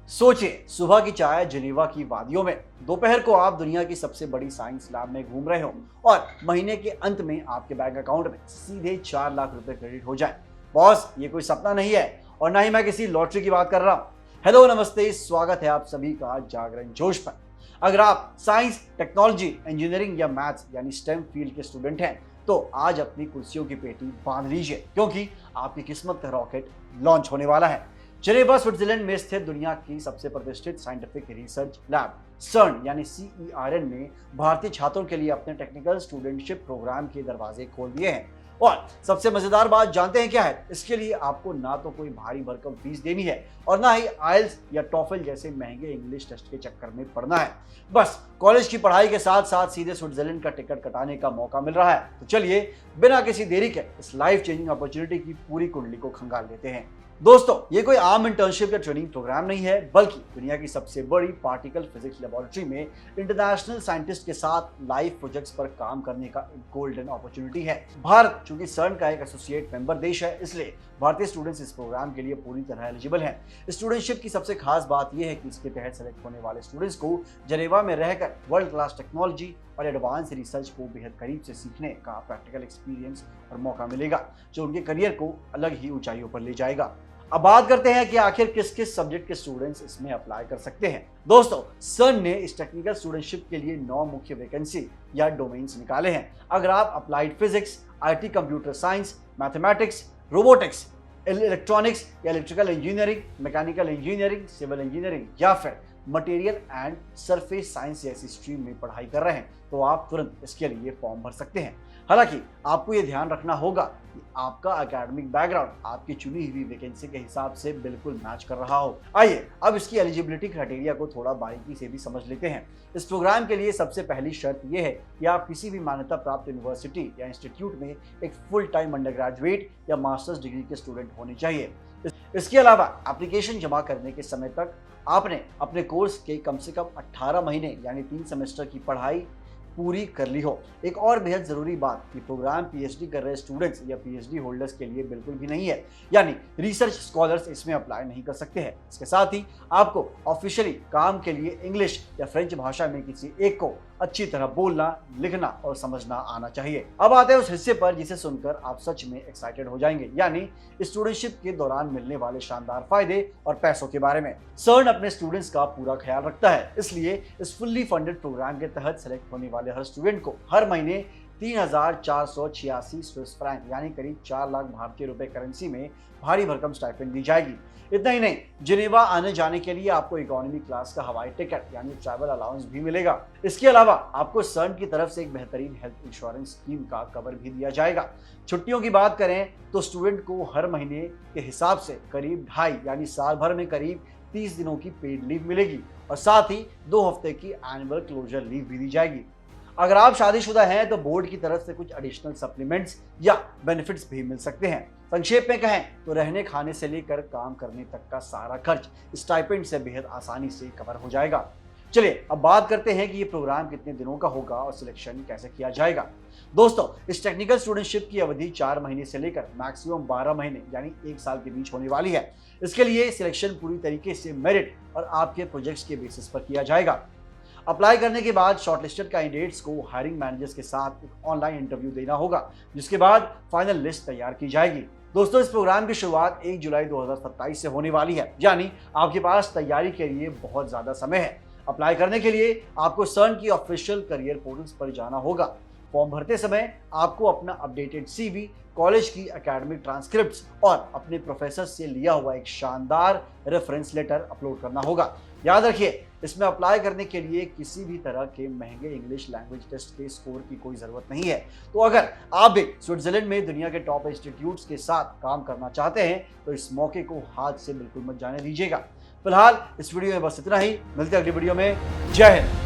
सोचिए, सुबह की चाय जिनेवा की वादियों में, दोपहर को आप दुनिया की सबसे बड़ी साइंस लैब में घूम रहे हो और महीने के अंत में आपके बैंक अकाउंट में सीधे 4 लाख रुपए क्रेडिट हो जाए। बॉस, ये कोई सपना नहीं है और ना ही मैं किसी लॉटरी की बात कर रहा हूँ। हेलो, नमस्ते, स्वागत है आप सभी का जागरण जोश पर। अगर आप साइंस, टेक्नोलॉजी, इंजीनियरिंग या मैथ्स यानी स्टेम फील्ड के स्टूडेंट हैं तो आज अपनी कुर्सियों की पेटी बांध लीजिए, क्योंकि आपकी किस्मत का रॉकेट लॉन्च होने वाला है। जेनेवा स्विट्जरलैंड में स्थित दुनिया की सबसे प्रतिष्ठित साइंटिफिक रिसर्च लैब सर्न यानी CERN ने भारतीय छात्रों के लिए अपने टेक्निकल स्टूडेंटशिप प्रोग्राम के दरवाजे खोल दिए हैं। और सबसे मजेदार बात जानते हैं क्या है? इसके लिए आपको ना तो कोई भारी भरकम फीस देनी है और ना ही आइल्स या टॉफल जैसे महंगे इंग्लिश टेस्ट के चक्कर में पड़ना है। बस कॉलेज की पढ़ाई के साथ साथ सीधे स्विट्जरलैंड का टिकट कटाने का मौका मिल रहा है। तो चलिए बिना किसी देरी के इस लाइफ चेंजिंग अपॉर्चुनिटी की पूरी कुंडली को खंगाल लेते हैं। दोस्तों, ये कोई आम इंटर्नशिप या ट्रेनिंग प्रोग्राम नहीं है, बल्कि दुनिया की सबसे बड़ी पार्टिकल फिजिक्स लेबोरेटरी में इंटरनेशनल साइंटिस्ट के साथ लाइव प्रोजेक्ट्स पर काम करने का एक गोल्डन अपॉर्चुनिटी है। भारत चूंकि सर्न का एक एसोसिएट मेंबर देश है, इसलिए भारतीय स्टूडेंट्स इस प्रोग्राम के लिए पूरी तरह एलिजिबल हैं। स्टूडेंटशिप की सबसे खास बात यह है कि इसके तहत सेलेक्ट होने वाले स्टूडेंट्स को जेनेवा में रहकर वर्ल्ड क्लास टेक्नोलॉजी और एडवांस रिसर्च को बेहद करीब से सीखने का प्रैक्टिकल एक्सपीरियंस और मौका मिलेगा, जो उनके करियर को अलग ही ऊंचाइयों पर ले जाएगा। अब बात करते हैं कि आखिर किस किस सब्जेक्ट के स्टूडेंट्स इसमें अप्लाई कर सकते हैं। दोस्तों, सर्न ने इस टेक्निकल स्टूडेंटशिप के लिए 9 मुख्य वैकेंसी या डोमेन्स निकाले हैं। अगर आप applied physics, IT, computer science, mathematics, robotics, electronics या electrical engineering, mechanical engineering, civil engineering या फिर मटेरियल एंड सरफेस साइंस जैसी स्ट्रीम में पढ़ाई कर रहे हैं तो आप तुरंत इसके लिए फॉर्म भर सकते हैं। हालांकि आपको ये ध्यान रखना होगा कि आपका एकेडमिक बैकग्राउंड आपकी चुनी हुई वैकेंसी के हिसाब से बिल्कुल मैच कर रहा हो। आइए अब इसकी एलिजिबिलिटी क्राइटेरिया को थोड़ा बारीकी से भी समझ लेते हैं। इस प्रोग्राम के लिए सबसे पहली शर्त यह है कि आप किसी भी मान्यता प्राप्त यूनिवर्सिटी या इंस्टीट्यूट में एक फुल टाइम अंडर ग्रेजुएट या मास्टर्स डिग्री के स्टूडेंट होने चाहिए। इसके अलावा एप्लीकेशन जमा करने के समय तक आपने अपने कोर्स के कम से कम 18 महीने यानी 3 सेमेस्टर की पढ़ाई पूरी कर ली हो। एक और बेहद जरूरी बात कि प्रोग्राम PhD कर रहे स्टूडेंट्स या PhD होल्डर्स के लिए बिल्कुल भी नहीं है, यानी रिसर्च स्कॉलर्स इसमें अप्लाई नहीं कर सकते हैं। इसके साथ ही आपको ऑफिशियली काम के लिए इंग्लिश या फ्रेंच भाषा में किसी एक को अच्छी तरह बोलना, लिखना और समझना आना चाहिए। अब आते हैं उस हिस्से पर जिसे सुनकर आप सच में एक्साइटेड हो जाएंगे, यानी स्टूडेंटशिप के दौरान मिलने वाले शानदार फायदे और पैसों के बारे में। सर्न अपने स्टूडेंट्स का पूरा ख्याल रखता है, इसलिए इस फुल्ली फंडेड प्रोग्राम के तहत सेलेक्ट होने वाले हर स्टूडेंट को हर महीने 3,486 स्विस फ्रैंक यानी करीब 4 लाख भारतीय रुपए करेंसी में भारी भरकम स्टाइपेंड दी जाएगी। इतना ही नहीं, जिनेवा आने जाने के लिए आपको इकोनॉमी क्लास का हवाई टिकट यानी ट्रैवल अलाउंस भी मिलेगा। इसके अलावा आपको सर्न की तरफ से एक बेहतरीन हेल्थ इंश्योरेंस स्कीम का कवर भी दिया जाएगा। छुट्टियों की बात करें तो स्टूडेंट को हर महीने के हिसाब से करीब 2.5 यानी साल भर में करीब 30 दिनों की पेड लीव मिलेगी और साथ ही 2 हफ्ते की एनुअल क्लोजर लीव भी दी जाएगी। अगर आप शादीशुदा हैं तो बोर्ड की तरफ से कुछ एडिशनल सप्लीमेंट्स या बेनिफिट्स भी मिल सकते हैं। संक्षेप में कहें तो रहने खाने से लेकर काम करने तक का सारा खर्च स्टाइपेंड से बेहद आसानी से कवर हो जाएगा। चलिए अब बात करते हैं कि ये प्रोग्राम कितने दिनों का होगा और सिलेक्शन कैसे किया जाएगा। दोस्तों, इस टेक्निकल स्टूडेंटशिप की अवधि 4 महीने से लेकर मैक्सिमम 12 महीने यानी 1 साल के बीच होने वाली है। इसके लिए सिलेक्शन पूरी तरीके से मेरिट और आपके प्रोजेक्ट्स के बेसिस पर किया जाएगा। अप्लाई करने के बाद शॉर्टलिस्टेड कैंडिडेट्स को हायरिंग मैनेजर्स के साथ एक ऑनलाइन इंटरव्यू देना होगा, जिसके बाद फाइनल लिस्ट तैयार की जाएगी। दोस्तों, इस प्रोग्राम की शुरुआत 1 जुलाई 2027 से होने वाली है, यानी आपके पास तैयारी के लिए बहुत ज्यादा समय है। अप्लाई करने के लिए आपको सर्न की ऑफिशियल करियर पोर्टल्स पर जाना होगा। फॉर्म भरते समय आपको अपना अपडेटेड CV, कॉलेज की एकेडमिक ट्रांसक्रिप्ट्स और अपने प्रोफेसर से लिया हुआ एक शानदार रेफरेंस लेटर अपलोड करना होगा। याद रखिए, इसमें अप्लाई करने के लिए किसी भी तरह के महंगे इंग्लिश लैंग्वेज टेस्ट के स्कोर की कोई ज़रूरत नहीं है। तो अगर आप भी स्विट्जरलैंड में दुनिया के टॉप इंस्टीट्यूट्स के साथ काम करना चाहते हैं तो इस मौके को हाथ से बिल्कुल मत जाने दीजिएगा। फिलहाल इस वीडियो में बस इतना ही। मिलते हैं अगली वीडियो में। जय हिंद।